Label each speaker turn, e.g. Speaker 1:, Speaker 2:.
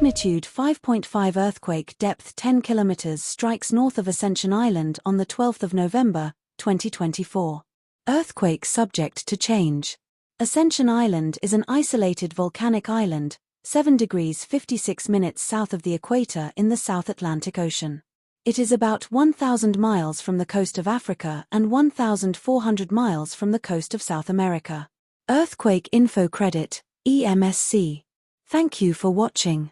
Speaker 1: Magnitude 5.5 earthquake, depth 10 kilometers, strikes north of Ascension Island on the 12th of November, 2024. Earthquake subject to change. Ascension Island is an isolated volcanic island, 7 degrees 56 minutes south of the equator in the South Atlantic Ocean. It is about 1,000 miles from the coast of Africa and 1,400 miles from the coast of South America. Earthquake Info Credit, EMSC. Thank you for watching.